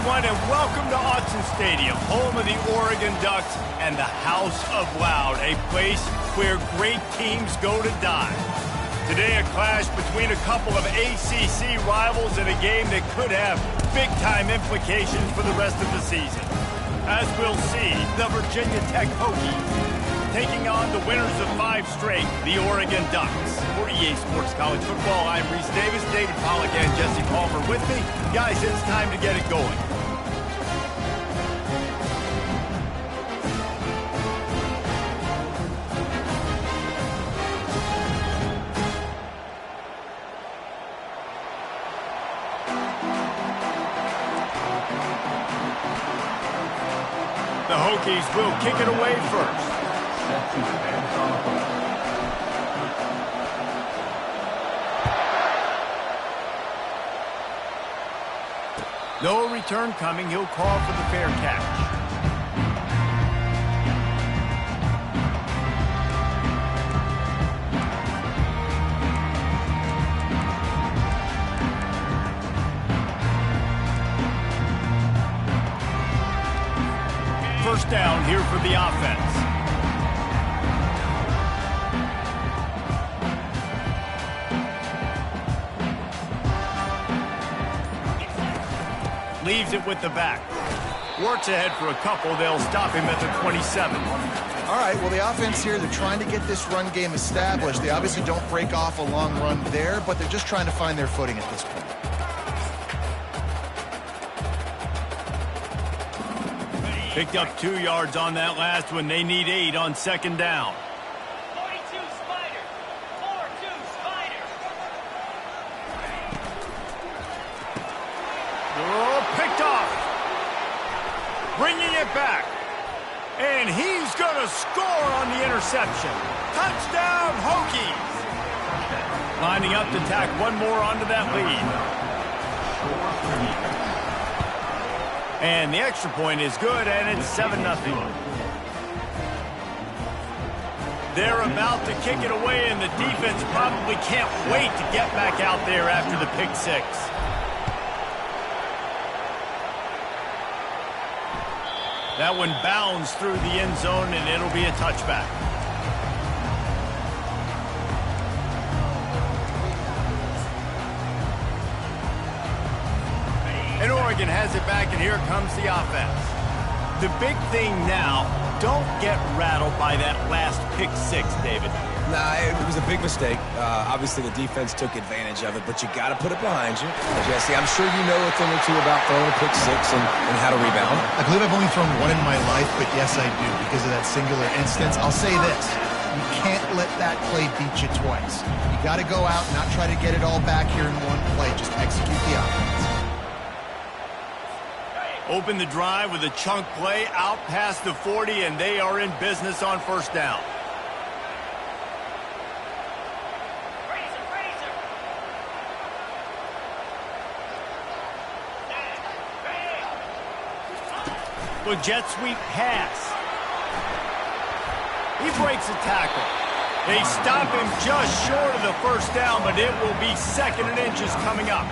everyone, and welcome to Autzen Stadium, home of the Oregon Ducks and the House of Loud, a place where great teams go to die. Today, a clash between a couple of ACC rivals in a game that could have big-time implications for the rest of the season. As we'll see, the Virginia Tech Hokies taking on the winners of 5 straight, the Oregon Ducks. For EA Sports College Football, I'm Reese Davis, David Pollack, and Jesse Palmer with me. Guys, it's time to get it going. The Hokies will kick it away first. No return coming. He'll call for the fair catch. First down here for the offense. Leaves it with the back. Works ahead for a couple. They'll stop him at the 27. All right, well, the offense here, they're trying to get this run game established. They obviously don't break off a long run there, but they're just trying to find their footing at this point. Picked up 2 yards on that last one. They need 8 on second down. 42 Spider. 4-2 Spider. Oh, picked off. Bringing it back. And he's going to score on the interception. Touchdown, Hokies. Lining up to tack one more onto that lead. And the extra point is good, and it's 7-0. They're about to kick it away, and the defense probably can't wait to get back out there after the pick six. That one bounds through the end zone, and it'll be a touchback. And Oregon has it back, and here comes the offense. The big thing now, don't get rattled by that last pick six, David. Nah, it was a big mistake. Obviously, the defense took advantage of it, but you got to put it behind you. Jesse, I'm sure you know a thing or two about throwing a pick six and how to rebound. I believe I've only thrown one in my life, but yes, I do, because of that singular instance. I'll say this. You can't let that play beat you twice. You got to go out and not try to get it all back here in one play. Just execute the offense. Open the drive with a chunk play out past the 40, and they are in business on first down. Well, jet sweep pass. He breaks a tackle. They stop him just short of the first down, but it will be 2nd and inches coming up.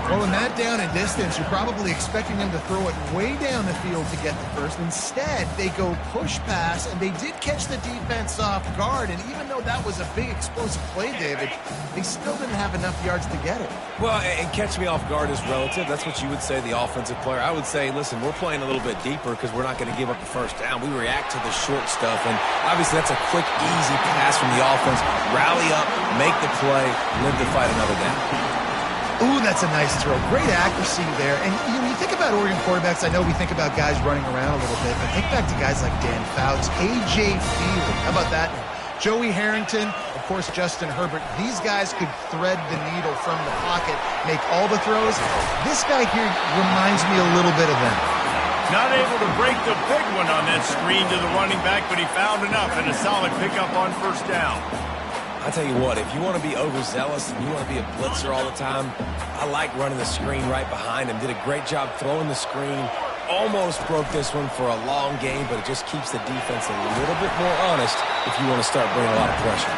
Well, in that down and distance, you're probably expecting them to throw it way down the field to get the first. Instead, they go push pass, and they did catch the defense off guard. And even though that was a big explosive play, David, they still didn't have enough yards to get it. Well, and catch me off guard is relative. That's what you would say, the offensive player. I would say, listen, we're playing a little bit deeper because we're not going to give up the first down. We react to the short stuff, and obviously that's a quick, easy pass from the offense. Rally up, make the play, live to fight another down. Ooh, that's a nice throw. Great accuracy there. And you think about Oregon quarterbacks, I know we think about guys running around a little bit, but think back to guys like Dan Fouts, A.J. Feely. How about that? Joey Harrington, of course, Justin Herbert. These guys could thread the needle from the pocket, make all the throws. This guy here reminds me a little bit of them. Not able to break the big one on that screen to the running back, but he found enough and a solid pickup on first down. I tell you what, if you want to be overzealous and you want to be a blitzer all the time, I like running the screen right behind him. Did a great job throwing the screen. Almost broke this one for a long game, but it just keeps the defense a little bit more honest if you want to start bringing a lot of pressure.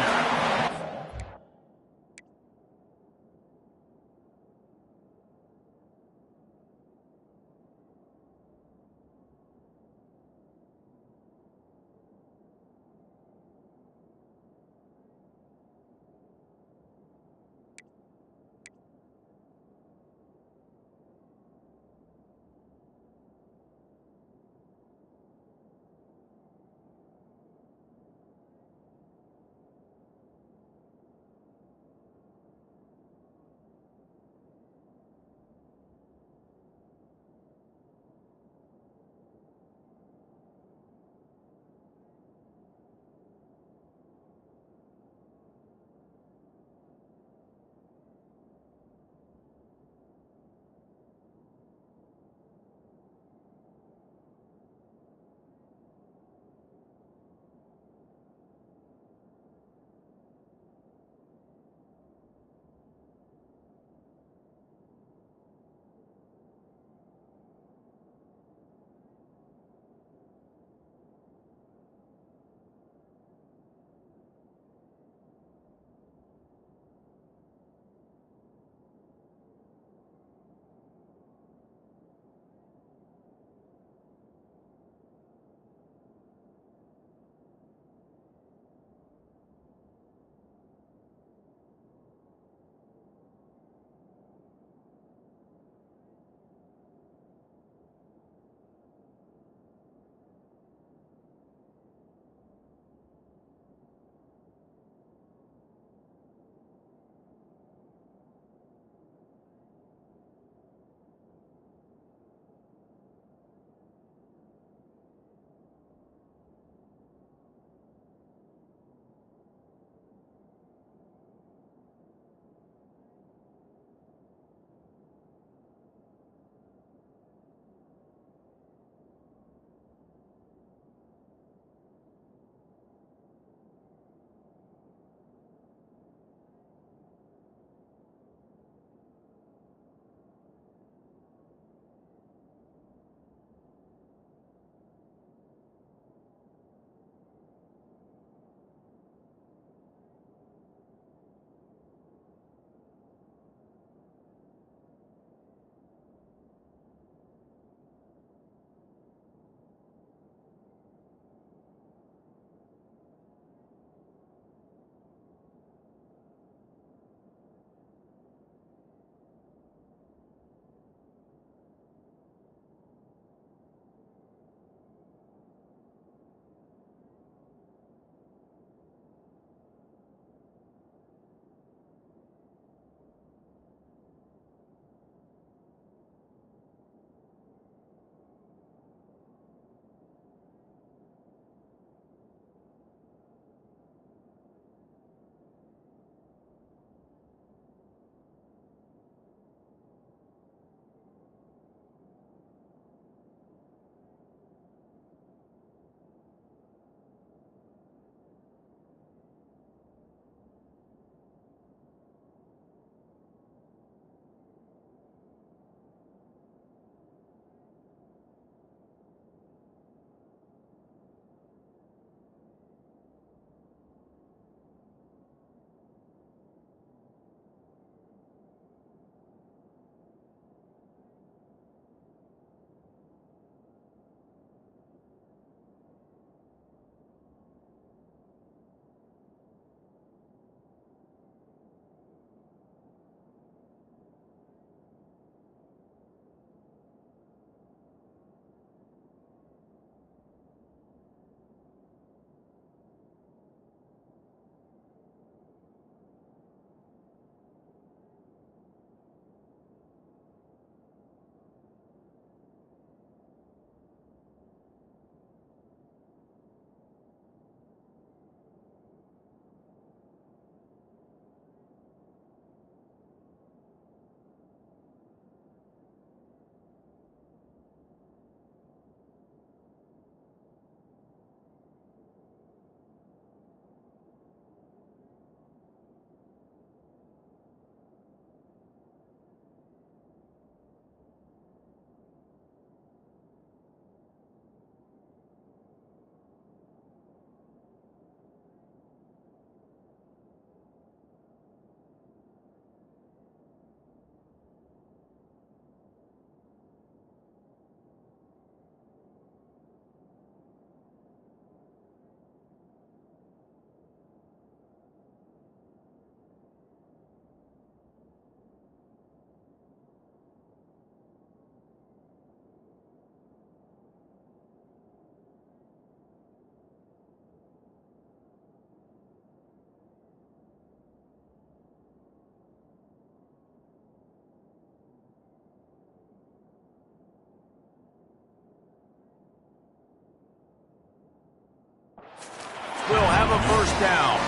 will have a first down.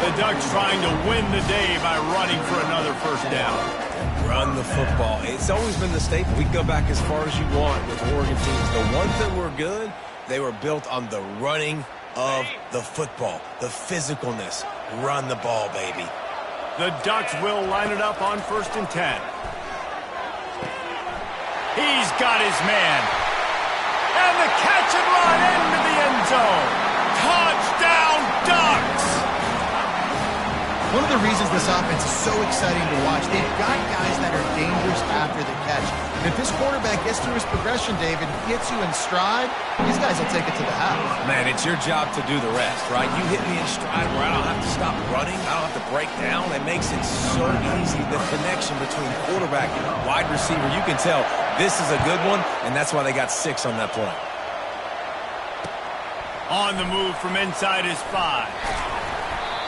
The Ducks trying to win the day by running for another first down. Run the football. It's always been the staple. We can go back as far as you want with Oregon teams. The ones that were good, they were built on the running of the football, the physicalness. Run the ball, baby. The Ducks will line it up on 1st and 10. He's got his man. And the catch and run into the end zone. Touchdown, Ducks! One of the reasons this offense is so exciting to watch, they've got guys that are dangerous after the catch. And if this quarterback gets through his progression, David, gets you in stride, these guys will take it to the house. Man, it's your job to do the rest, right? You hit me in stride where I don't have to stop running. I don't have to break down. It makes it so easy. The connection between quarterback and wide receiver, you can tell this is a good one, and that's why they got 6 on that play. On the move from inside his 5.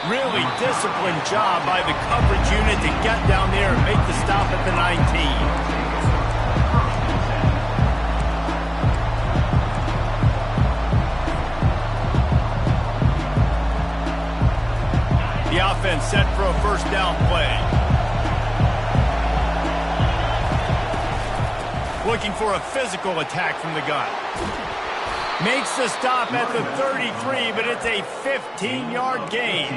Really disciplined job by the coverage unit to get down there and make the stop at the 19. The offense set for a first down play. Looking for a physical attack from the gun. Makes the stop at the 33, but it's a 15-yard gain.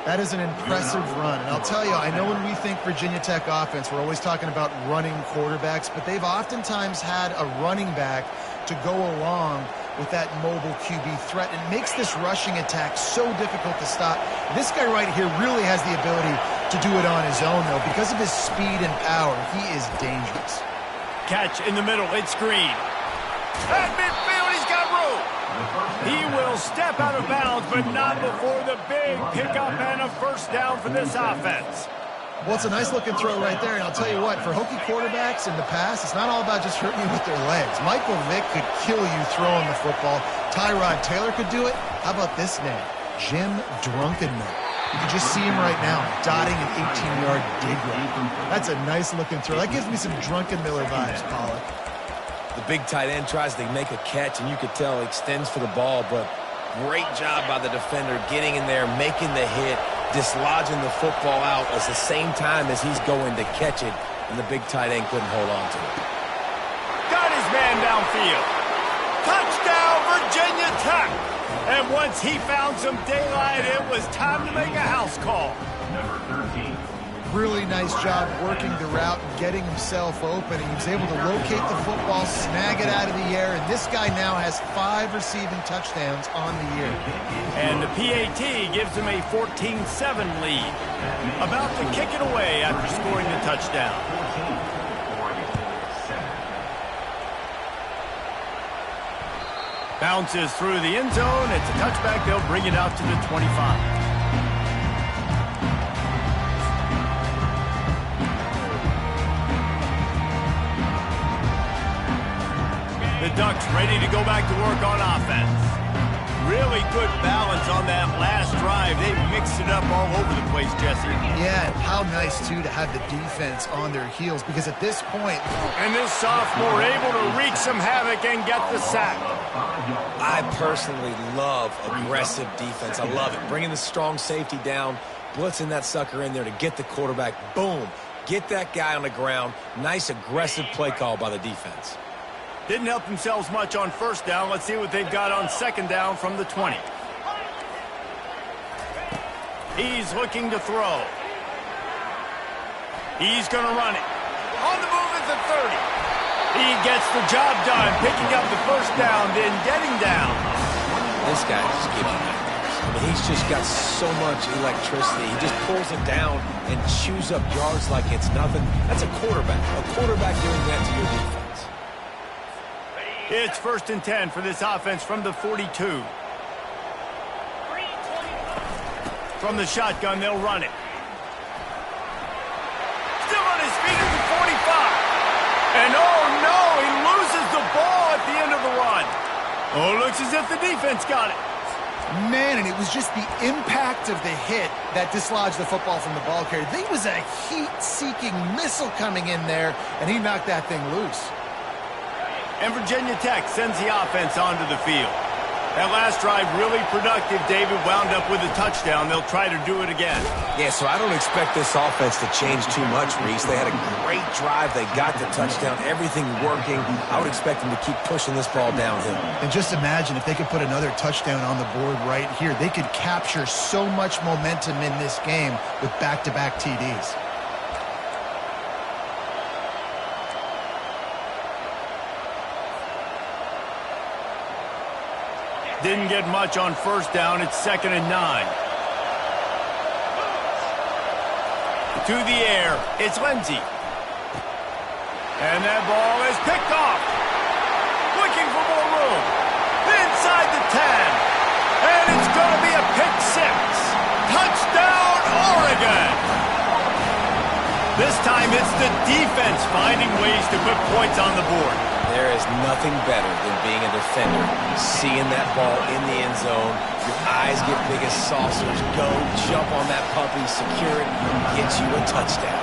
That is an impressive run. And I'll tell you, I know when we think Virginia Tech offense, we're always talking about running quarterbacks, but they've oftentimes had a running back to go along with that mobile QB threat. It makes this rushing attack so difficult to stop. This guy right here really has the ability to do it on his own, though. Because of his speed and power, he is dangerous. Catch in the middle. It's Green. At midfield, he's got room. He will step out of bounds, but not before the big pickup and a first down for this offense. Well, it's a nice-looking throw right there, and I'll tell you what, for Hokie quarterbacks in the past, it's not all about just hurting you with their legs. Michael Vick could kill you throwing the football. Tyrod Taylor could do it. How about this name? Jim Drunkenmiller. You can just see him right now, dotting an 18-yard dig route. That's a nice-looking throw. That gives me some Drunkenmiller vibes, Pollock. The big tight end tries to make a catch, and you could tell he extends for the ball, but great job by the defender getting in there, making the hit, dislodging the football out at the same time as he's going to catch it, and the big tight end couldn't hold on to it. Got his man downfield. Touchdown, Virginia Tech. And once he found some daylight, it was time to make a house call. Number 13. Really nice job working the route and getting himself open. He was able to locate the football, snag it out of the air, and this guy now has 5 receiving touchdowns on the year. And the PAT gives him a 14-7 lead. About to kick it away after scoring the touchdown. Bounces through the end zone. It's a touchback. They'll bring it out to the 25. The Ducks ready to go back to work on offense. Really good balance on that last drive. They mixed it up all over the place, Jesse. Yeah, and how nice, too, to have the defense on their heels, because at this point... And this sophomore able to wreak some havoc and get the sack. I personally love aggressive defense. I love it. Bringing the strong safety down, blitzing that sucker in there to get the quarterback. Boom. Get that guy on the ground. Nice aggressive play call by the defense. Didn't help themselves much on first down. Let's see what they've got on second down from the 20. He's looking to throw. He's going to run it. On the move at the 30. He gets the job done, picking up the first down, then getting down. This guy just gives you nightmares. I mean, he's just got so much electricity. He just pulls it down and chews up yards like it's nothing. That's a quarterback. A quarterback doing that to your defense. It's 1st and 10 for this offense from the 42. From the shotgun, they'll run it. Still on his feet at the 45. And oh no, he loses the ball at the end of the run. Oh, looks as if the defense got it. Man, and it was just the impact of the hit that dislodged the football from the ball carrier. There was a heat-seeking missile coming in there, and he knocked that thing loose. And Virginia Tech sends the offense onto the field. That last drive really productive. David wound up with a touchdown. They'll try to do it again. Yeah, so I don't expect this offense to change too much, Reese. They had a great drive. They got the touchdown. Everything working. I would expect them to keep pushing this ball downhill. And just imagine if they could put another touchdown on the board right here. They could capture so much momentum in this game with back-to-back TDs. Didn't get much on first down. It's 2nd and 9. To the air. It's Lindsey. And that ball is picked off. Looking for more room. Inside the 10. And it's going to be a pick 6. Touchdown, Oregon. This time it's the defense finding ways to put points on the board. There is nothing better than being a defender, seeing that ball in the end zone. Your eyes get big as saucers. Go, jump on that puppy, secure it, get you a touchdown.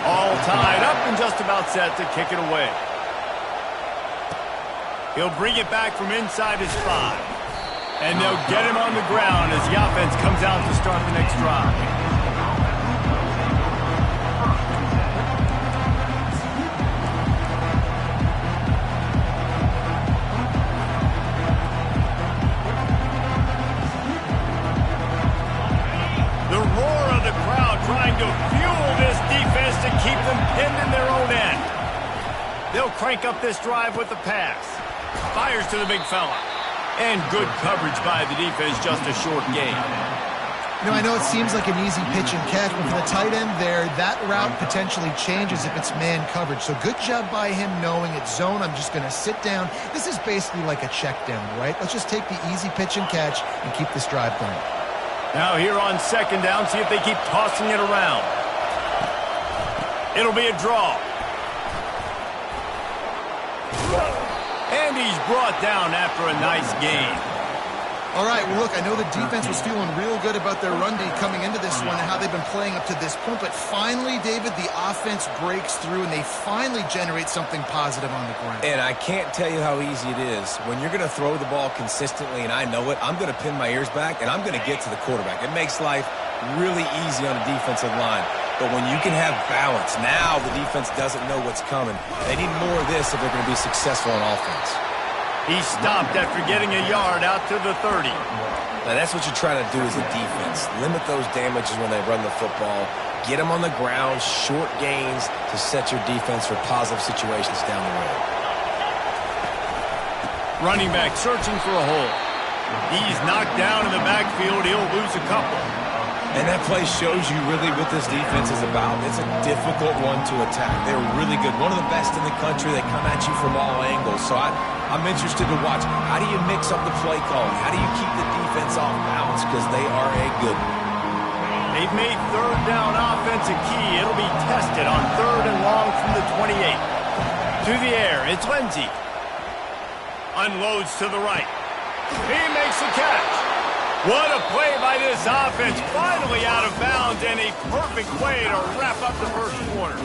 All tied up and just about set to kick it away. He'll bring it back from inside his 5. And they'll get him on the ground as the offense comes out to start the next drive. Trying to fuel this defense to keep them pinned in their own end. They'll crank up this drive with the pass. Fires to the big fella. And good coverage by the defense, just a short gain. You know, I know it seems like an easy pitch and catch, but for the tight end there, that route potentially changes if it's man coverage. So good job by him knowing it's zone. I'm just going to sit down. This is basically like a check down, right? Let's just take the easy pitch and catch and keep this drive going. Now here on 2nd down, see if they keep tossing it around. It'll be a draw. And he's brought down after a nice gain. All right, well, look, I know the defense was feeling real good about their run D coming into this one and how they've been playing up to this point, but finally, David, the offense breaks through and they finally generate something positive on the ground. And I can't tell you how easy it is. When you're going to throw the ball consistently, and I know it, I'm going to pin my ears back, and I'm going to get to the quarterback. It makes life really easy on a defensive line. But when you can have balance, now the defense doesn't know what's coming. They need more of this if they're going to be successful on offense. He stopped after getting a yard out to the 30. Now, that's what you try to do as a defense. Limit those damages when they run the football. Get them on the ground, short gains to set your defense for positive situations down the road. Running back searching for a hole. He's knocked down in the backfield. He'll lose a couple. And that play shows you really what this defense is about. It's a difficult one to attack. They're really good. One of the best in the country. They come at you from all angles. So I'm interested to watch. How do you mix up the play calling? How do you keep the defense off balance? Because they are a good one. They've made 3rd down offense a key. It'll be tested on 3rd and long from the 28. To the air, it's Lindsey. Unloads to the right. He makes the catch. What a play by this offense. Finally out of bounds and a perfect way to wrap up the first quarter.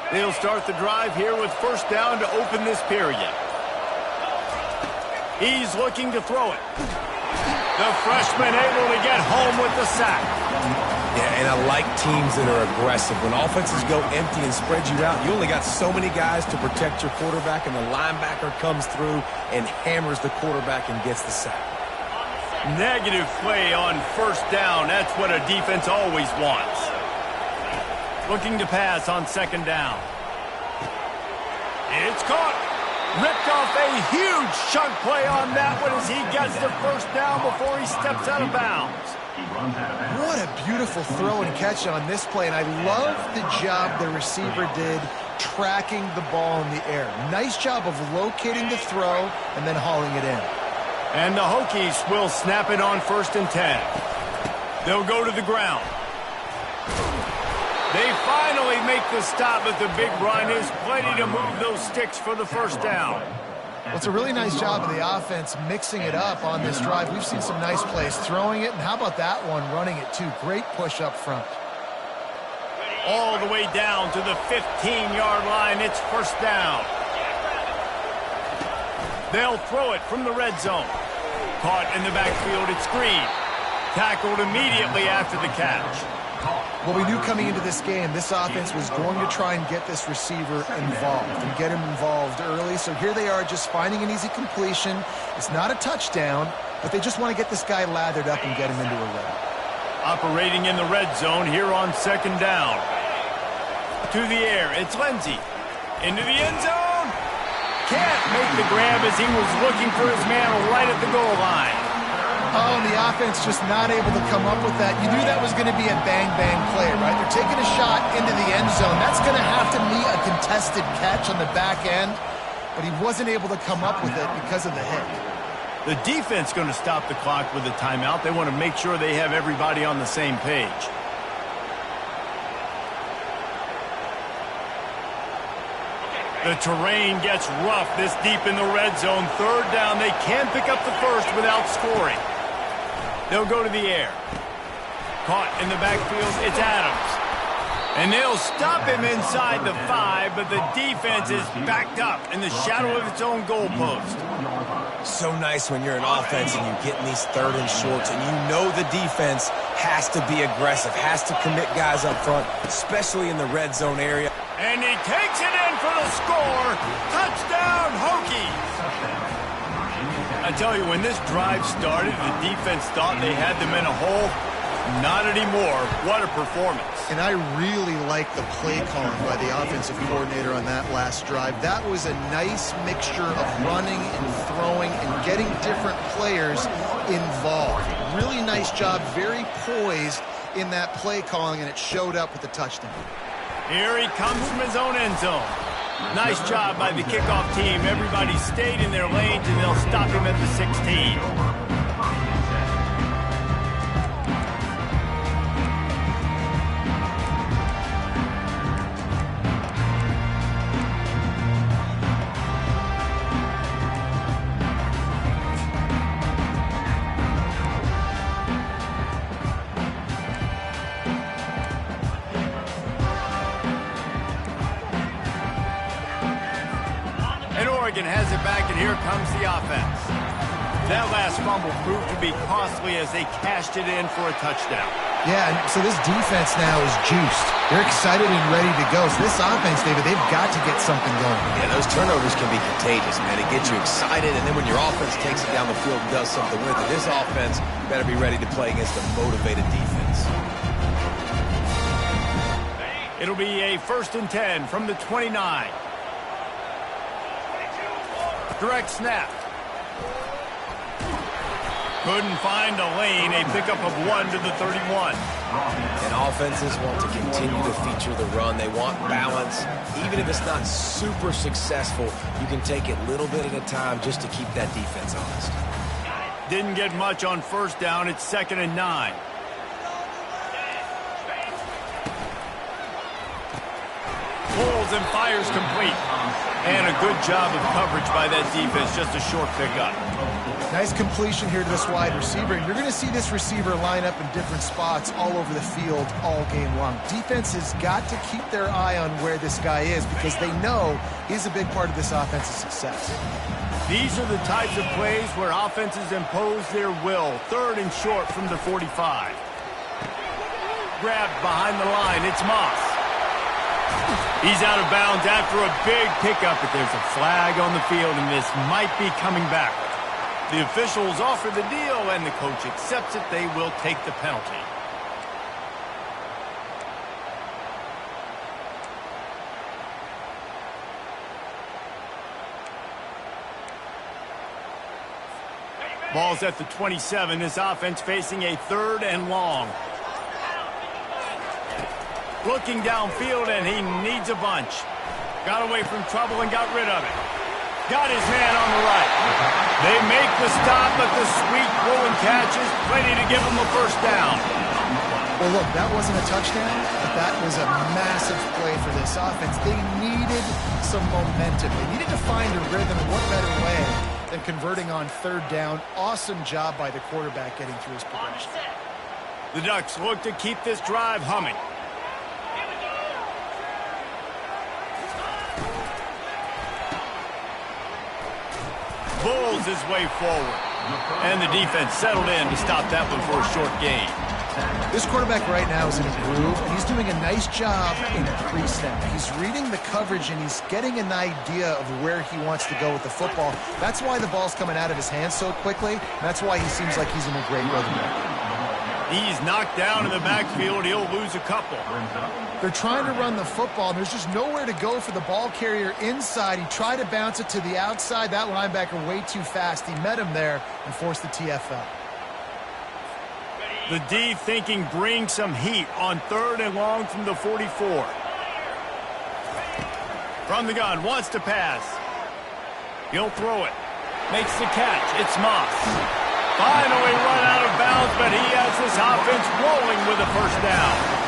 They'll start the drive here with 1st down to open this period. He's looking to throw it. The freshman able to get home with the sack. Yeah, and I like teams that are aggressive. When offenses go empty and spread you out, you only got so many guys to protect your quarterback, and the linebacker comes through and hammers the quarterback and gets the sack. Negative play on 1st down. That's what a defense always wants. Looking to pass on 2nd down. It's caught. Ripped off a huge chunk play on that one as he gets the 1st down before he steps out of bounds. What a beautiful throw and catch on this play, and I love the job the receiver did tracking the ball in the air. Nice job of locating the throw and then hauling it in. And the Hokies will snap it on 1st and 10. They'll go to the ground. They finally make the stop, but the big run is plenty to move those sticks for the first down. Well, it's a really nice job of the offense mixing it up on this drive. We've seen some nice plays throwing it, and how about that one running it too? Great push up front. All the way down to the 15-yard line. It's first down. They'll throw it from the red zone. Caught in the backfield. It's Green. Tackled immediately after the catch. Well, we knew coming into this game, this offense was going to try and get this receiver involved and get him involved early. So here they are just finding an easy completion. It's not a touchdown, but they just want to get this guy lathered up and get him into a route. Operating in the red zone here on second down. To the air, it's Lindsey. Into the end zone. Can't make the grab as he was looking for his man right at the goal line. Oh, and the offense just not able to come up with that. You knew that was going to be a bang-bang play, right? They're taking a shot into the end zone. That's going to have to be a contested catch on the back end, but he wasn't able to come up with it because of the hit. The defense going to stop the clock with a timeout. They want to make sure they have everybody on the same page. The terrain gets rough this deep in the red zone. Third down. They can pick up the first without scoring. They'll go to the air. Caught in the backfield. It's Adams. And they'll stop him inside the 5, but the defense is backed up in the shadow of its own goalpost. So nice when you're an offense and you get in these third and shorts and you know the defense has to be aggressive, has to commit guys up front, especially in the red zone area. And he takes it in for the score. Touchdown, Hokies. I tell you, when this drive started, the defense thought they had them in a hole. Not anymore. What a performance. And I really like the play calling by the offensive coordinator on that last drive. That was a nice mixture of running and throwing and getting different players involved. Really nice job, very poised in that play calling, and it showed up with the touchdown. Here he comes from his own end zone. Nice job by the kickoff team. Everybody stayed in their lanes, and they'll stop him at the 16. Has it back, and here comes the offense. That last fumble proved to be costly as they cashed it in for a touchdown. Yeah, so this defense now is juiced. They're excited and ready to go. So this offense, David, they've got to get something going. Yeah, those turnovers can be contagious, man. It gets you excited, and then when your offense takes it down the field and does something with it, this offense better be ready to play against a motivated defense. It'll be a 1st and 10 from the 29. Direct snap. Couldn't find a lane. A pickup of 1 to the 31. And offenses want to continue to feature the run. They want balance. Even if it's not super successful, you can take it little bit at a time just to keep that defense honest. Didn't get much on first down. It's 2nd and 9. Pulls and fires complete. And a good job of coverage by that defense. Just a short pickup. Nice completion here to this wide receiver. And you're going to see this receiver line up in different spots all over the field all game long. Defense has got to keep their eye on where this guy is because they know he's a big part of this offense's success. These are the types of plays where offenses impose their will. 3rd and short from the 45. Grabbed behind the line. It's Moss. He's out of bounds after a big pickup, but there's a flag on the field, and this might be coming back. The officials offer the deal, and the coach accepts it. They will take the penalty. Ball's at the 27. This offense facing a 3rd and long. Looking downfield, and he needs a bunch. Got away from trouble and got rid of it. Got his man on the right. They make the stop, but the sweet pulling catch is plenty to give him a first down. Well, look, that wasn't a touchdown, but That was a massive play for this offense. They needed some momentum. They needed to find a rhythm, and what better way than converting on third down. Awesome job by the quarterback getting through his progression. The Ducks look to keep this drive humming. Bulls his way forward. And the defense settled in to stop that one for a short gain. This quarterback right now is in a groove, and he's doing a nice job in pre-snap. He's reading the coverage, and he's getting an idea of where he wants to go with the football. That's why the ball's coming out of his hands so quickly. That's why he seems like he's in a great rhythm. He's knocked down in the backfield. He'll lose a couple. They're trying to run the football, and there's just nowhere to go for the ball carrier inside. He tried to bounce it to the outside. That linebacker way too fast. He met him there and forced the TFL. The D thinking bring some heat on third and long from the 44. From the gun, wants to pass. He'll throw it. Makes the catch. It's Moss. Finally run out of bounds, but he has this offense rolling with a first down.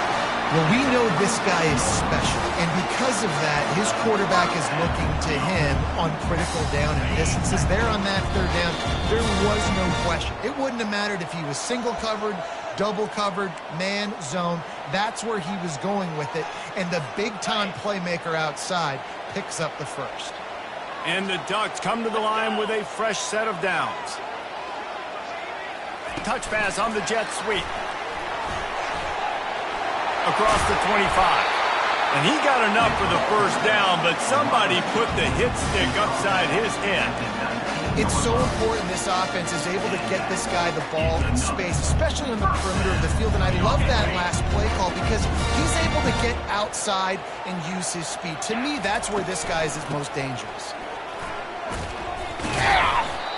Well, we know this guy is special, and because of that, his quarterback is looking to him on critical down and distances. There on that third down, there was no question. It wouldn't have mattered if he was single covered, double covered, man, zone. That's where he was going with it, and the big-time playmaker outside picks up the first. And the Ducks come to the line with a fresh set of downs. Touch pass on the jet sweep. Across the 25. And he got enough for the first down, but somebody put the hit stick upside his head. It's so important this offense is able to get this guy the ball in space, especially on the perimeter of the field. And I love that last play call because he's able to get outside and use his speed. To me, that's where this guy is his most dangerous.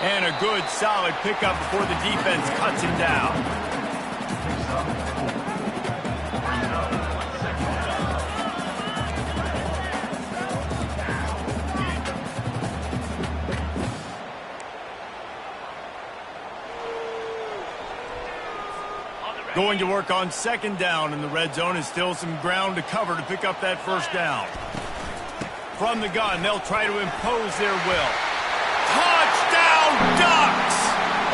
And a good, solid pickup before the defense cuts him down. Going to work on second down in the red zone is still some ground to cover to pick up that first down. From the gun, they'll try to impose their will. Touchdown, Ducks!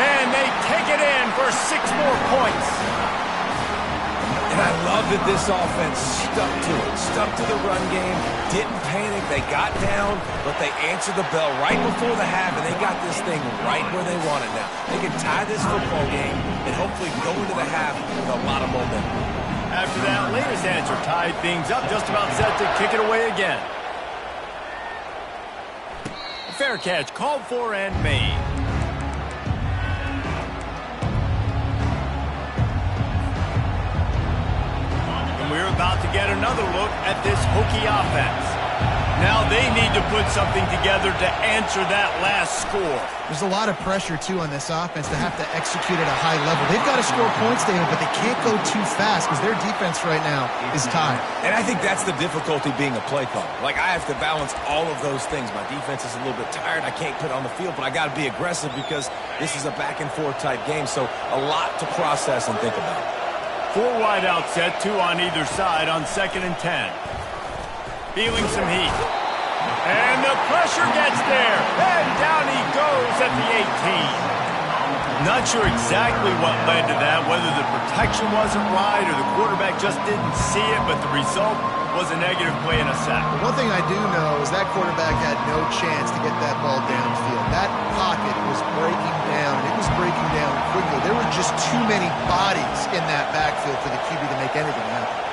And they take it in for 6 more points. And I love that this offense stuck to it, stuck to the run game, didn't panic. They got down, but they answered the bell right before the half, and they got this thing right where they want it now. They can tie this football game and hopefully go into the half with a lot of momentum. After that latest answer tied things up, just about set to kick it away again. A fair catch called for and made. We're about to get another look at this Hokie offense. Now they need to put something together to answer that last score. There's a lot of pressure, too, on this offense to have to execute at a high level. They've got to score points, David, but they can't go too fast because their defense right now is tired. And I think that's the difficulty being a play caller. Like, I have to balance all of those things. My defense is a little bit tired. I can't put it on the field, but I got to be aggressive because this is a back-and-forth type game, so a lot to process and think about. 4 wide out set, 2 on either side on 2nd and 10. Feeling some heat. And the pressure gets there. And down he goes at the 18. Not sure exactly what led to that, whether the protection wasn't right or the quarterback just didn't see it, but the result was a negative play and a sack. One thing I do know is that quarterback had no chance to get that ball downfield. That pocket was breaking down. It was breaking down quickly. There were just too many bodies in that backfield for the QB to make anything happen.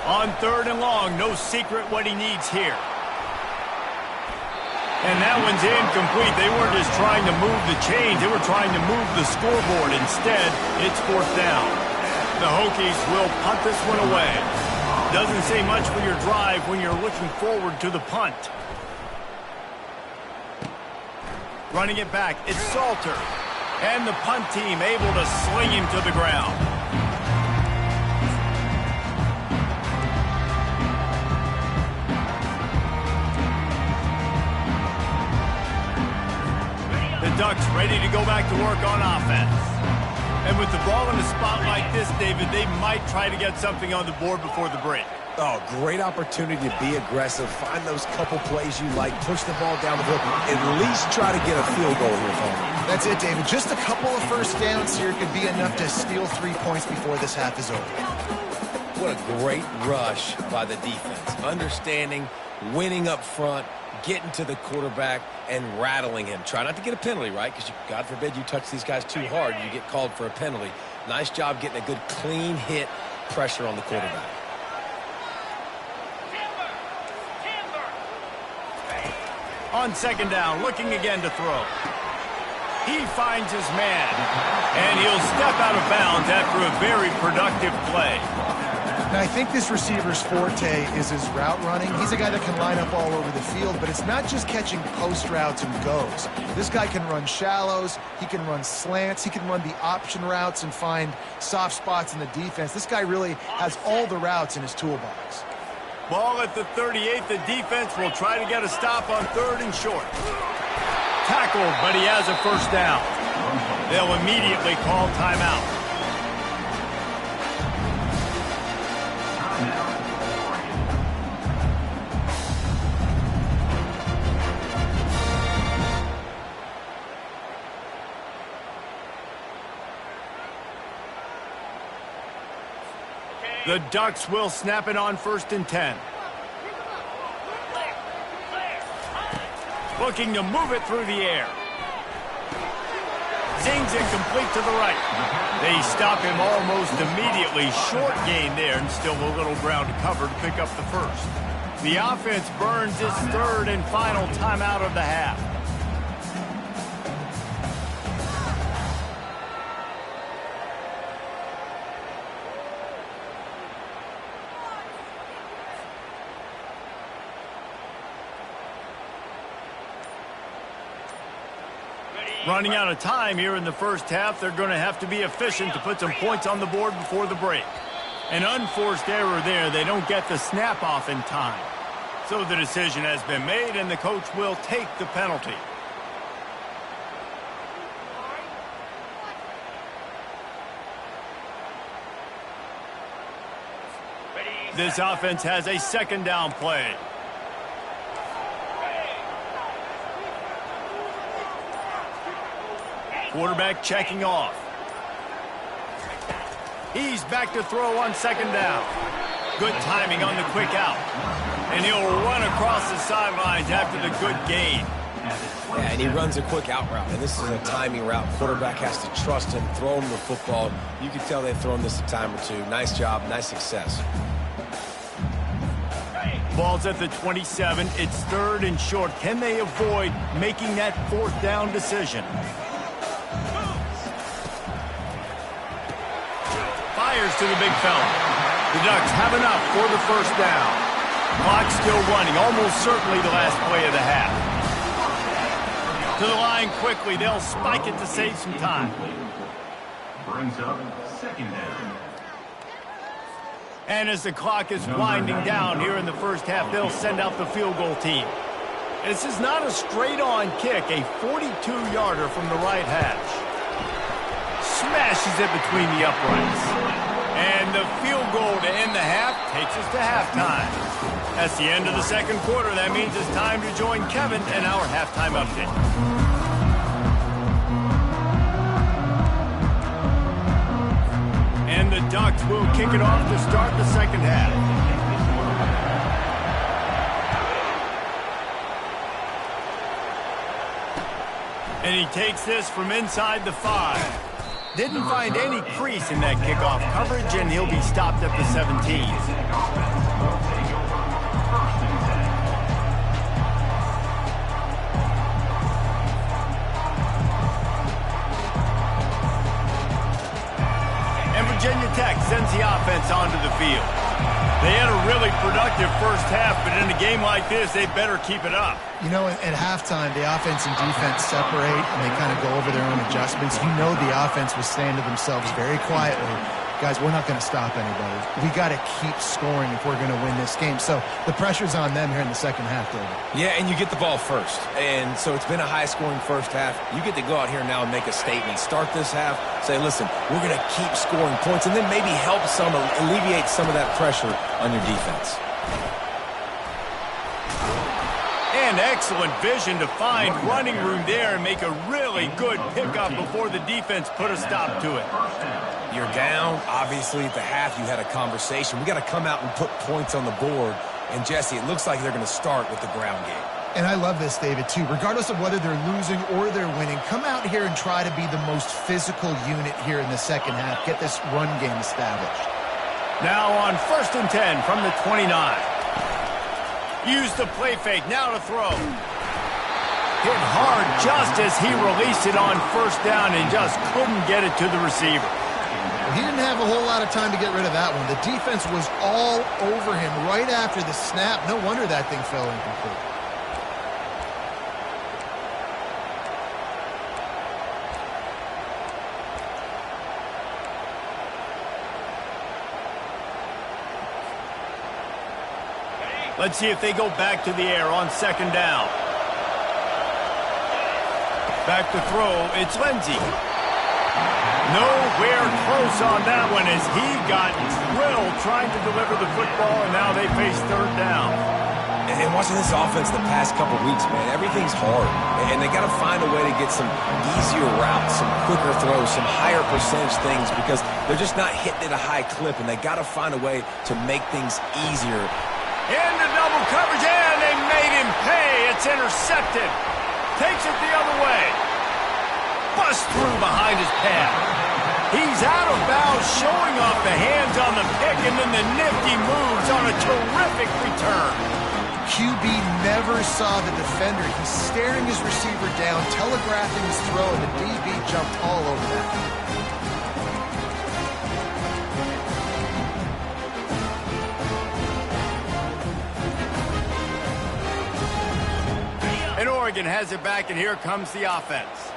On 3rd and long, no secret what he needs here. And that one's incomplete. They weren't just trying to move the chains. They were trying to move the scoreboard. Instead, it's 4th down. The Hokies will punt this one away. Doesn't say much for your drive when you're looking forward to the punt. Running it back, it's Salter. And the punt team able to sling him to the ground. The Ducks ready to go back to work on offense. And with the ball in the spot like this, David, they might try to get something on the board before the break. Oh, great opportunity to be aggressive. Find those couple plays you like. Push the ball down the field. At least try to get a field goal here, Tony. That's it, David. Just a couple of first downs here could be enough to steal 3 points before this half is over. What a great rush by the defense. Understanding, winning up front, getting to the quarterback, and rattling him. Try not to get a penalty, right? Because God forbid you touch these guys too hard, you get called for a penalty. Nice job getting a good clean hit pressure on the quarterback. On second down, looking again to throw. He finds his man, and he'll step out of bounds after a very productive play. Now, I think this receiver's forte is his route running. He's a guy that can line up all over the field, but it's not just catching post routes and goes. This guy can run shallows, he can run slants, he can run the option routes and find soft spots in the defense. This guy really has all the routes in his toolbox. Ball at the 38. The defense will try to get a stop on 3rd and short. Tackled, but he has a first down. They'll immediately call timeout. The Ducks will snap it on 1st and 10. Looking to move it through the air. Zings it complete to the right. They stop him almost immediately. Short gain there, and still a little ground to cover to pick up the first. The offense burns its 3rd and final timeout of the half. Running out of time here in the first half. They're going to have to be efficient to put some points on the board before the break. An unforced error there. They don't get the snap off in time. So the decision has been made, and the coach will take the penalty. This offense has a 2nd down play. Quarterback checking off. He's back to throw on 2nd down. Good timing on the quick out. And he'll run across the sidelines after the good gain. Yeah, and he runs a quick out route. And this is a timing route. Quarterback has to trust him, throw him the football. You can tell they've thrown this a time or two. Nice job, nice success. Ball's at the 27. It's 3rd and short. Can they avoid making that 4th down decision? Fires to the big fella. The Ducks have enough for the first down. Clock still running, almost certainly the last play of the half. To the line quickly. They'll spike it to save some time. Brings up 2nd down. And as the clock is winding down here in the first half, they'll send out the field goal team. This is not a straight-on kick, a 42-yarder from the right hash. Smashes it between the uprights. And the field goal to end the half takes us to halftime. That's the end of the 2nd quarter. That means it's time to join Kevin in our halftime update. And the Ducks will kick it off to start the 2nd half. And he takes this from inside the 5. Didn't find any crease in that kickoff coverage, and he'll be stopped at the 17. And Virginia Tech sends the offense onto the field. They had a really productive first half, but in a game like this, they better keep it up. You know, at halftime, the offense and defense separate, and they kind of go over their own adjustments. You know the offense was saying to themselves very quietly, guys, we're not going to stop anybody. We got to keep scoring if we're going to win this game. So the pressure's on them here in the second half, David. Yeah, and you get the ball first. And so it's been a high-scoring first half. You get to go out here now and make a statement. Start this half, say, listen, we're going to keep scoring points, and then maybe help alleviate some of that pressure on your defense. And excellent vision to find running room there and make a really good pickup before the defense put a stop to it. You're down. Obviously, at the half, you had a conversation. We got to come out and put points on the board. And, Jesse, it looks like they're going to start with the ground game. And I love this, David, too. Regardless of whether they're losing or they're winning, come out here and try to be the most physical unit here in the second half. Get this run game established. Now on 1st and 10 from the 29. Use the play fake, now to throw. Hit hard just as he released it on 1st down and just couldn't get it to the receiver. He didn't have a whole lot of time to get rid of that one. The defense was all over him right after the snap. No wonder that thing fell incomplete. Let's see if they go back to the air on 2nd down. Back to throw, it's Lindsey. Nowhere close on that one as he got drilled trying to deliver the football, and now they face 3rd down. And watching this offense the past couple weeks, man, everything's hard. And they got to find a way to get some easier routes, some quicker throws, some higher percentage things because they're just not hitting at a high clip, and they got to find a way to make things easier. Into double coverage, and they made him pay. It's intercepted. Takes it the other way. Bust through behind his pad. He's out of bounds, showing off the hands on the pick, and then the nifty moves on a terrific return. QB never saw the defender. He's staring his receiver down, telegraphing his throw, and the DB jumped all over that. And Oregon has it back, and here comes the offense.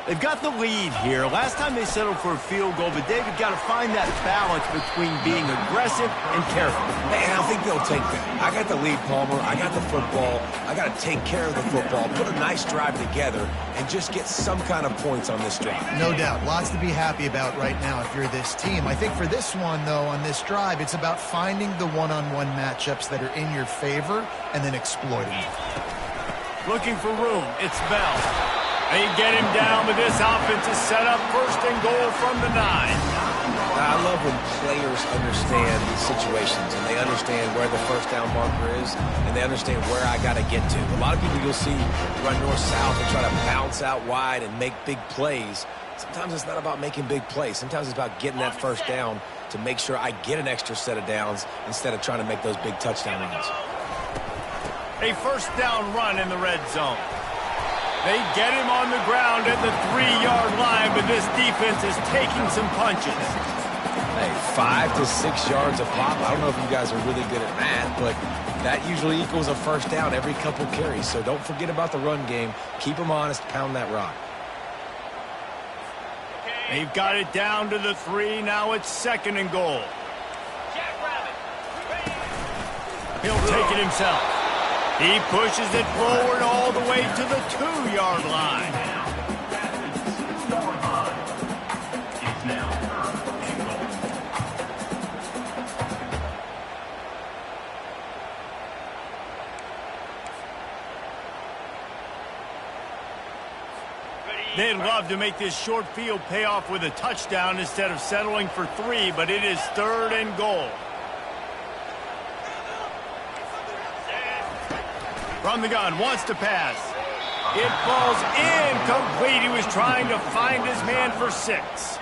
They've got the lead here. Last time they settled for a field goal, but David got to find that balance between being aggressive and careful. And I think they'll take that. I got the lead, Palmer. I got the football. I got to take care of the football, put a nice drive together, and just get some kind of points on this drive. No doubt. Lots to be happy about right now if you're this team. I think for this one, though, on this drive, it's about finding the one-on-one matchups that are in your favor and then exploiting them. Looking for room. It's Bell. They get him down, but this offense is set up 1st and goal from the 9. I love when players understand these situations and they understand where the 1st down marker is and they understand where I got to get to. A lot of people you'll see run north-south and try to bounce out wide and make big plays. Sometimes it's not about making big plays. Sometimes it's about getting that 1st down to make sure I get an extra set of downs instead of trying to make those big touchdown runs. A 1st down run in the red zone. They get him on the ground at the 3-yard line, but this defense is taking some punches. Hey, 5 to 6 yards a pop. I don't know if you guys are really good at math, but that usually equals a 1st down every couple carries. So don't forget about the run game. Keep them honest. Pound that rock. They've got it down to the 3. Now it's 2nd and goal. He'll take it himself. He pushes it forward all the way to the 2-yard line. It's now 3rd and goal. They'd love to make this short field pay off with a touchdown instead of settling for 3, but it is 3rd and goal. From the gun, wants to pass. It falls incomplete. He was trying to find his man for 6.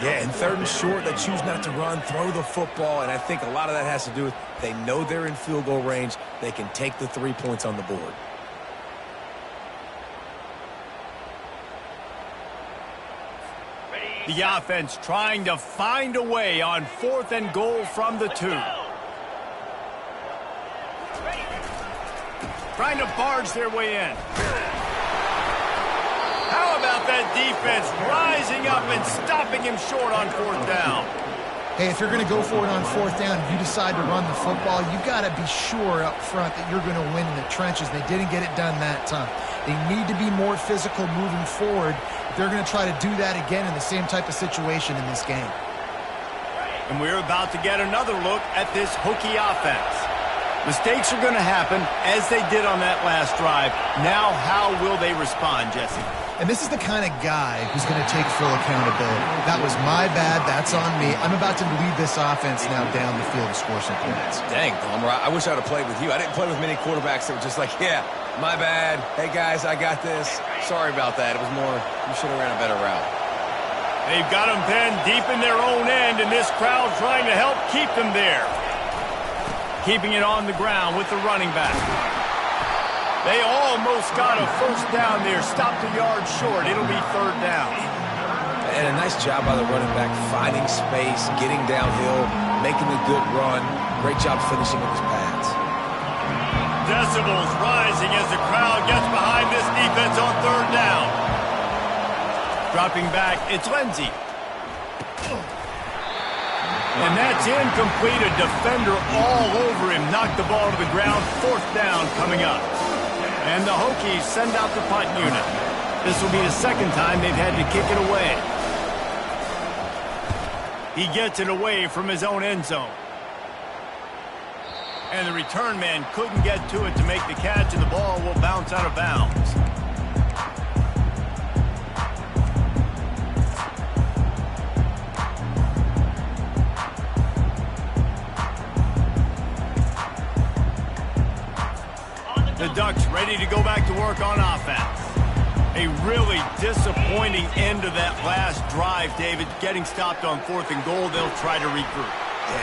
Yeah, and 3rd and short, they choose not to run, throw the football, and I think a lot of that has to do with they know they're in field goal range. They can take the 3 points on the board. The offense trying to find a way on 4th and goal from the 2. Trying to barge their way in. How about that defense rising up and stopping him short on 4th down? Hey, if you're going to go for it on 4th down, if you decide to run the football, you've got to be sure up front that you're going to win in the trenches. They didn't get it done that time. They need to be more physical moving forward if they're going to try to do that again in the same type of situation in this game. And we're about to get another look at this Hokie offense. Mistakes are going to happen as they did on that last drive. Now, how will they respond, Jesse? And this is the kind of guy who's going to take full accountability. That was my bad. That's on me. I'm about to lead this offense now down the field to score some points. Dang, Palmer, I wish I'd have played with you. I didn't play with many quarterbacks that were just like, yeah, my bad. Hey, guys, I got this. Sorry about that. It was more, you should have ran a better route. They've got them pinned deep in their own end, and this crowd trying to help keep them there. Keeping it on the ground with the running back. They almost got a first down there. Stopped a yard short. It'll be 3rd down. And a nice job by the running back, finding space, getting downhill, making a good run. Great job finishing with his pads. Decibels rising as the crowd gets behind this defense on 3rd down. Dropping back, it's Lindsey. And that's incomplete. A defender all over him. Knocked the ball to the ground. 4th down coming up. And the Hokies send out the punt unit. This will be the 2nd time they've had to kick it away. He gets it away from his own end zone. And the return man couldn't get to it to make the catch, and the ball will bounce out of bounds. The Ducks ready to go back to work on offense. A really disappointing end of that last drive, David. Getting stopped on 4th and goal, they'll try to regroup.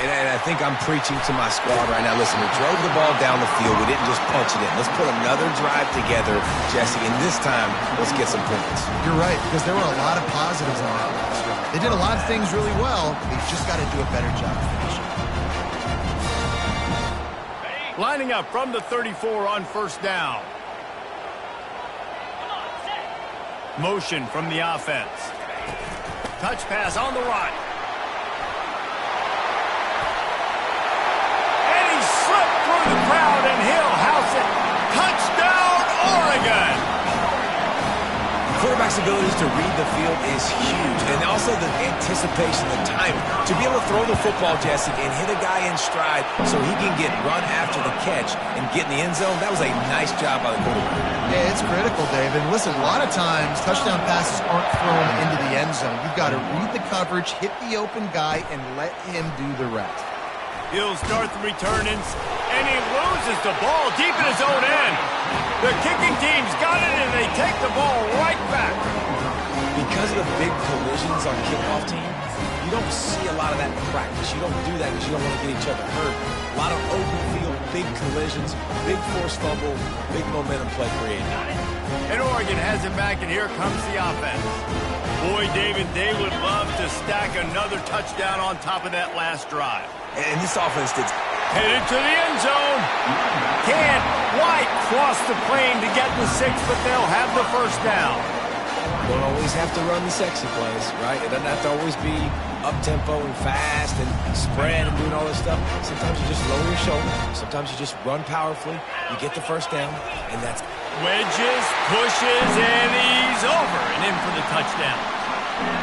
And I think I'm preaching to my squad right now. Listen, we drove the ball down the field. We didn't just punch it in. Let's put another drive together, Jesse, and this time, let's get some points. You're right, because there were a lot of positives on that last drive. They did a lot of things really well. They've just got to do a better job finishing. Lining up from the 34 on 1st down. Motion from the offense. Touch pass on the right. And he slipped through the crowd, and he'll house it. Touchdown, Oregon! Quarterback's abilities to read the field is huge, and also the anticipation, the timing. To be able to throw the football, Jesse, and hit a guy in stride so he can get run after the catch and get in the end zone, that was a nice job by the quarterback. Yeah, it's critical, David. Listen, a lot of times touchdown passes aren't thrown into the end zone. You've got to read the coverage, hit the open guy, and let him do the rest. He'll start the return, and he loses the ball deep in his own end. The kicking team's got it, and they take the ball right back. Because of the big collisions on kickoff team, you don't see a lot of that in practice. You don't do that because you don't want to get each other hurt. A lot of open field, big collisions, big forced fumble, big momentum play created. And Oregon has it back, and here comes the offense. Boy, David, they would love to stack another touchdown on top of that last drive. And this offense did. Headed to the end zone. Can't quite cross the plane to get the 6, but they'll have the 1st down. Don't always have to run the sexy plays, right? It doesn't have to always be up-tempo and fast and spread and doing all this stuff. Sometimes you just lower your shoulder. Sometimes you just run powerfully. You get the 1st down, and that's... Wedges, pushes, and he's over and in for the touchdown.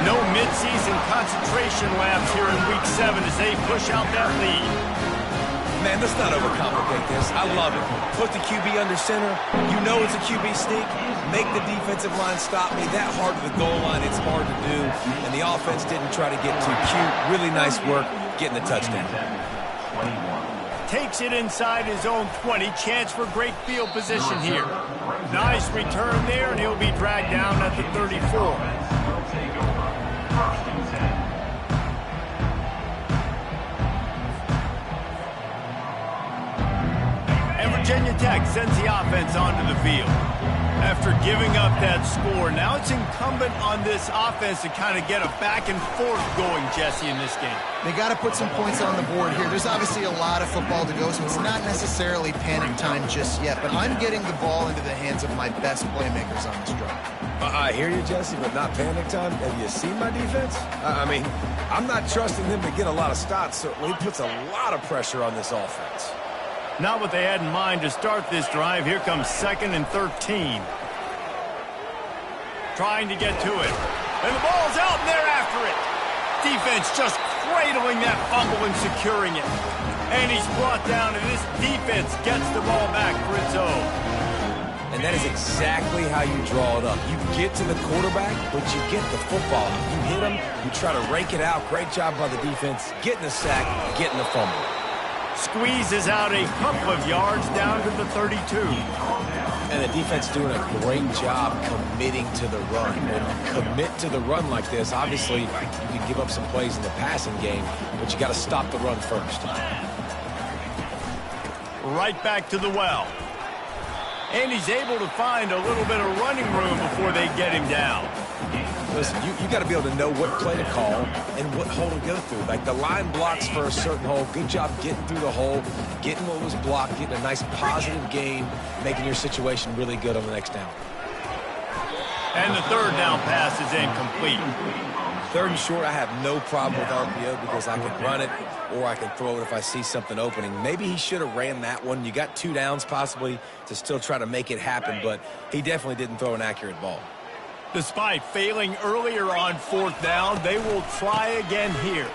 No midseason concentration laps here in Week 7 as they push out that lead. Man, let's not overcomplicate this. I love it. Put the QB under center. You know it's a QB sneak. Make the defensive line stop me. That hard to the goal line, it's hard to do. And the offense didn't try to get too cute. Really nice work getting the touchdown. Takes it inside his own 20. Chance for great field position here. Nice return there, and he'll be dragged down at the 34. And Virginia Tech sends the offense onto the field. After giving up that score, now it's incumbent on this offense to kind of get a back and forth going, Jesse, in this game. They got to put some points on the board here. There's obviously a lot of football to go, so it's not necessarily panic time just yet, but I'm getting the ball into the hands of my best playmakers on this drive. I hear you, Jesse, but not panic time. Have you seen my defense? I mean, I'm not trusting them to get a lot of stops, so it puts a lot of pressure on this offense. Not what they had in mind to start this drive. Here comes 2nd and 13. Trying to get to it. And the ball's out, and they're after it. Defense just cradling that fumble and securing it. And he's brought down, and this defense gets the ball back for its own. And that is exactly how you draw it up. You get to the quarterback, but you get the football out. You hit him, you try to rake it out. Great job by the defense, getting the sack, getting the fumble. Squeezes out a couple of yards down to the 32. And the defense doing a great job committing to the run. When you commit to the run like this, obviously you can give up some plays in the passing game, but you got to stop the run first. Right back to the well. And he's able to find a little bit of running room before they get him down. Listen, you got to be able to know what play to call and what hole to go through. Like the line blocks for a certain hole. Good job getting through the hole, getting what was blocked, getting a nice positive gain, making your situation really good on the next down. And the 3rd down pass is incomplete. 3rd and short, I have no problem with RPO because I can run it or I can throw it if I see something opening. Maybe he should have ran that one. You got 2 downs possibly to still try to make it happen, but he definitely didn't throw an accurate ball. Despite failing earlier on 4th down, they will try again here.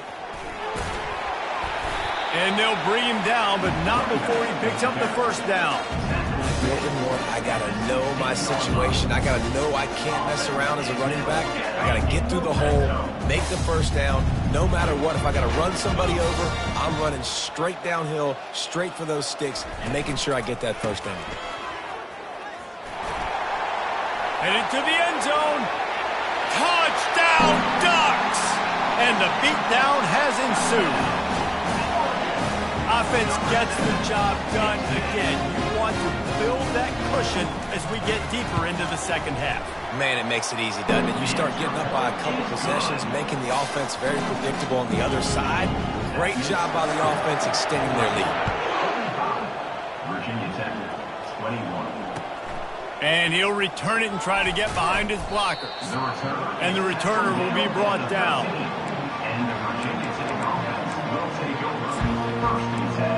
And they'll bring him down, but not before he picks up the 1st down. I got to know my situation. I got to know I can't mess around as a running back. I got to get through the hole, make the 1st down. No matter what, if I got to run somebody over, I'm running straight downhill, straight for those sticks, and making sure I get that 1st down. Headed to the end zone. Touchdown, Ducks! And the beatdown has ensued. Offense gets the job done again. You want to build that cushion as we get deeper into the 2nd half. Man, it makes it easy, doesn't it? You start getting up by a couple possessions, making the offense very predictable on the other side. Great job by the offense extending their lead. Virginia Tech, 21. And he'll return it and try to get behind his blockers. And the returner will be brought down. And the Virginia Tech offense will take over 1st and 10.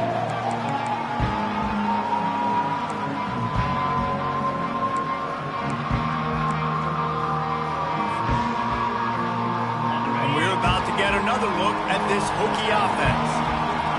And we're about to get another look at this Hokie offense.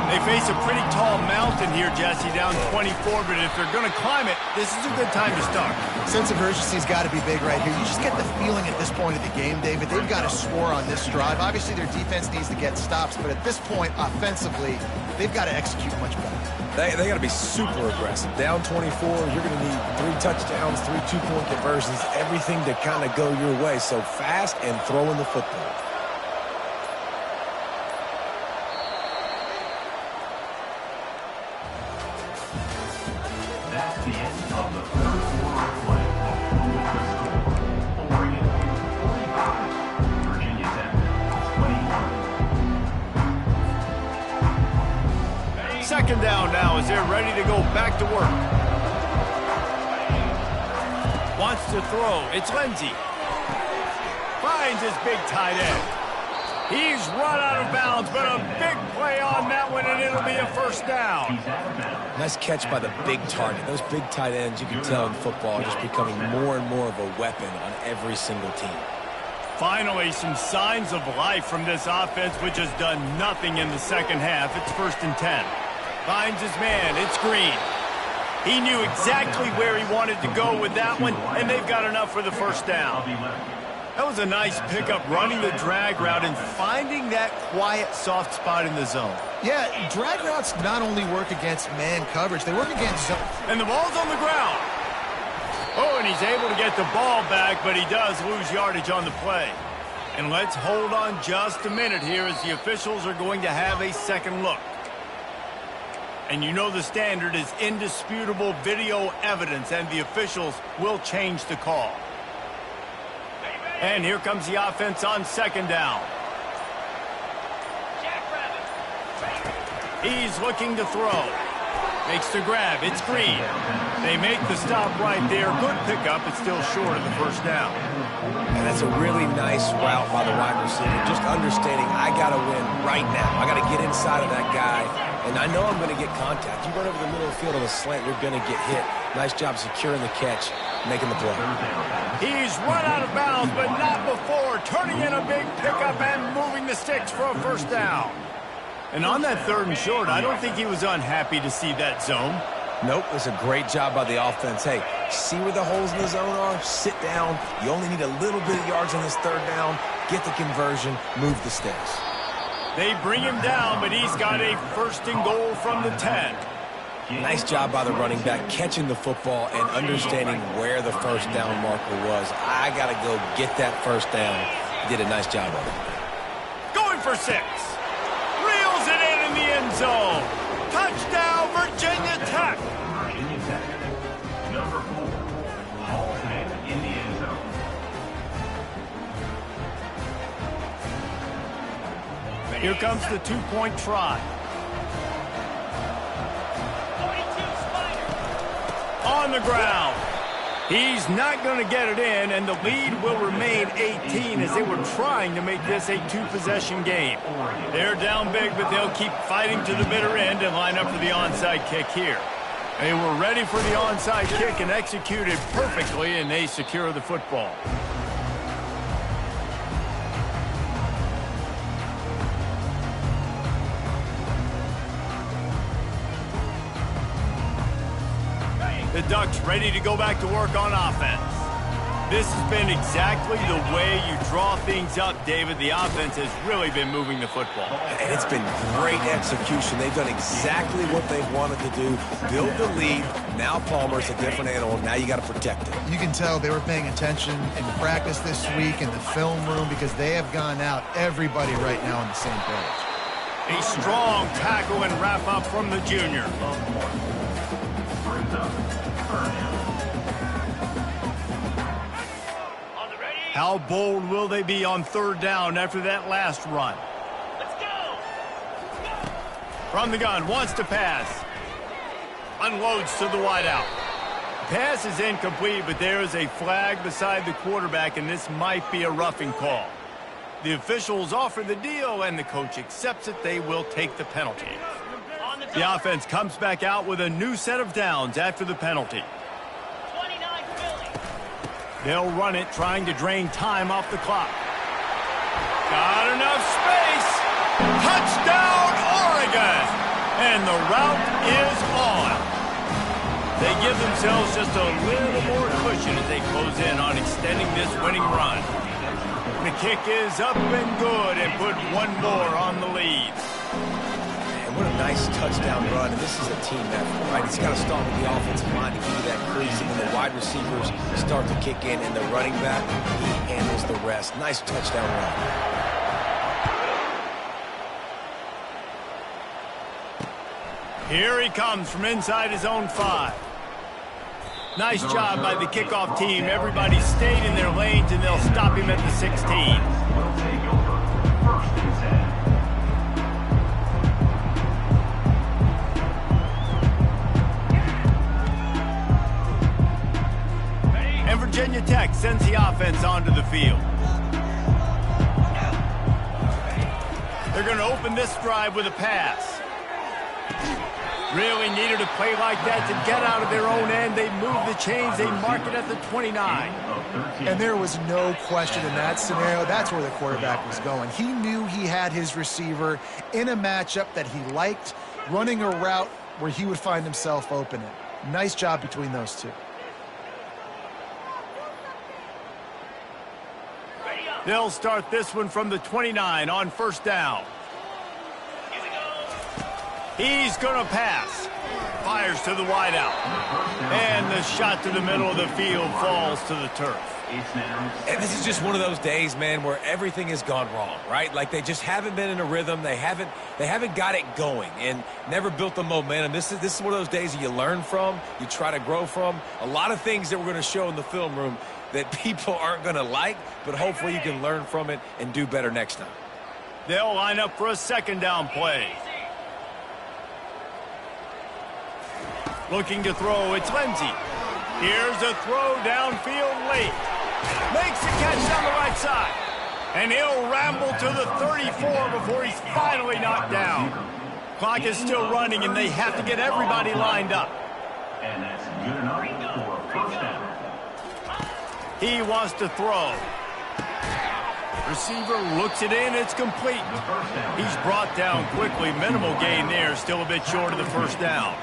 They face a pretty tall mountain here, Jesse, down 24, but if they're going to climb it, this is a good time to start. Sense of urgency's got to be big right here. You just get the feeling at this point of the game, David, they've got to score on this drive. Obviously, their defense needs to get stops, but at this point, offensively, they've got to execute much better. They got to be super aggressive. Down 24, you're going to need 3 touchdowns, 3 2-point conversions, everything to kind of go your way. So fast and throwing the football. That's the end of the 3rd quarter of play. Oregon, 45. Virginia Tech, 21. 2nd down now as they're ready to go back to work. Wants to throw. It's Lindsey. Finds his big tight end. He's run out of bounds, but a big play on that one, and it'll be a 1st down. Nice catch by the big target. Those big tight ends, you can tell in football, are just becoming more and more of a weapon on every single team. Finally, some signs of life from this offense, which has done nothing in the 2nd half. It's 1st and 10. Finds his man. It's Green. He knew exactly where he wanted to go with that one, and they've got enough for the 1st down. That was a nice pickup, running the drag route and finding that quiet, soft spot in the zone. Yeah, drag routes not only work against man coverage, they work against zone. And the ball's on the ground. Oh, and he's able to get the ball back, but he does lose yardage on the play. And let's hold on just a minute here as the officials are going to have a second look. And you know the standard is indisputable video evidence, and the officials will change the call. And here comes the offense on second down. He's looking to throw. Makes the grab. It's Green. They make the stop right there. Good pickup. It's still short of the first down. And that's a really nice route by the wide receiver. Just understanding I got to win right now. I got to get inside of that guy. And I know I'm going to get contact. You run over the middle of the field on a slant, you're going to get hit. Nice job securing the catch, making the play. He's run out of bounds, but not before. Turning in a big pickup and moving the sticks for a first down. And on that third and short, I don't think he was unhappy to see that zone. Nope, it's a great job by the offense. Hey, see where the holes in the zone are? Sit down. You only need a little bit of yards on this third down. Get the conversion, move the sticks. They bring him down, but he's got a first and goal from the 10. Nice job by the running back, catching the football and understanding where the first down marker was. I got to go get that first down. He did a nice job of it. Going for 6. Reels it in the end zone. Touchdown, Virginia Tech. Virginia Tech. Number 4, Halton in the end zone. Here comes the 2-point try. 42 Spider. On the ground. He's not going to get it in, and the lead will remain 18 as they were trying to make this a 2-possession game. They're down big, but they'll keep fighting to the bitter end and line up for the onside kick here. They were ready for the onside kick and executed perfectly, and they secure the football. The Ducks ready to go back to work on offense. This has been exactly the way you draw things up, David. The offense has really been moving the football. And it's been great execution. They've done exactly what they've wanted to do. Build the lead. Now Palmer's a different animal. Now you got to protect it. You can tell they were paying attention in practice this week in the film room because they have gone out, everybody right now on the same page. A strong tackle and wrap up from the junior. How bold will they be on third down after that last run? Let's go. From the gun, wants to pass. Unloads to the wideout. Pass is incomplete, but there is a flag beside the quarterback, and this might be a roughing call. The officials offer the deal, and the coach accepts it. They will take the penalty. The offense comes back out with a new set of downs after the penalty. 29 Philly. They'll run it, trying to drain time off the clock. Got enough space. Touchdown, Oregon! And the route is on. They give themselves just a little more cushion as they close in on extending this winning run. The kick is up and good and put one more on the lead. Man, what a nice touchdown run. And this is a team effort, right? It's got to start with the offensive line to give you that crease. And when the wide receivers start to kick in and the running back, he handles the rest. Nice touchdown run. Here he comes from inside his own 5. Nice job by the kickoff team. Everybody stayed in their lanes, and they'll stop him at the 16. Will take over. First and 10. And Virginia Tech sends the offense onto the field. They're going to open this drive with a pass. Really needed a play like that to get out of their own end. They move the chains. They mark it at the 29. And there was no question in that scenario. That's where the quarterback was going. He knew he had his receiver in a matchup that he liked, running a route where he would find himself open. Nice job between those two. They'll start this one from the 29 on first down. He's going to pass. Fires to the wideout. And the shot to the middle of the field falls to the turf. It's now And this is just one of those days, man, where everything has gone wrong, right? Like they just haven't been in a rhythm. They haven't got it going and never built the momentum. This is one of those days that you learn from, you try to grow from. A lot of things that we're going to show in the film room that people aren't going to like, but hopefully you can learn from it and do better next time. They'll line up for a second down play. Looking to throw, it's Lindsey. Here's a throw downfield late. Makes the catch down the right side. And he'll ramble to the 34 before he's finally knocked down. Clock is still running, and they have to get everybody lined up. And that's good enough for a first down. He wants to throw. Receiver looks it in. It's complete. He's brought down quickly. Minimal gain there. Still a bit short of the first down.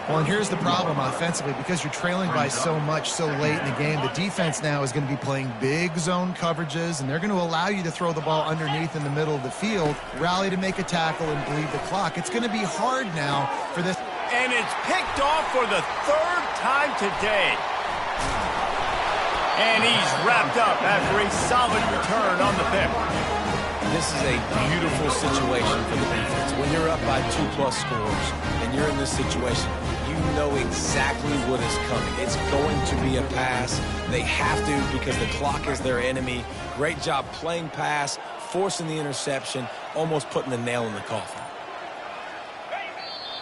Well, and here's the problem offensively. Because you're trailing by so much so late in the game, the defense now is going to be playing big zone coverages, and they're going to allow you to throw the ball underneath in the middle of the field, rally to make a tackle, and bleed the clock. It's going to be hard now for this. And it's picked off for the third time today. And he's wrapped up after a solid return on the pick. This is a beautiful situation for the defense. When you're up by 2+ scores and you're in this situation, you know exactly what is coming. It's going to be a pass. They have to because the clock is their enemy. Great job playing pass, forcing the interception, almost putting the nail in the coffin.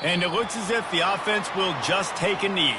And it looks as if the offense will just take a knee.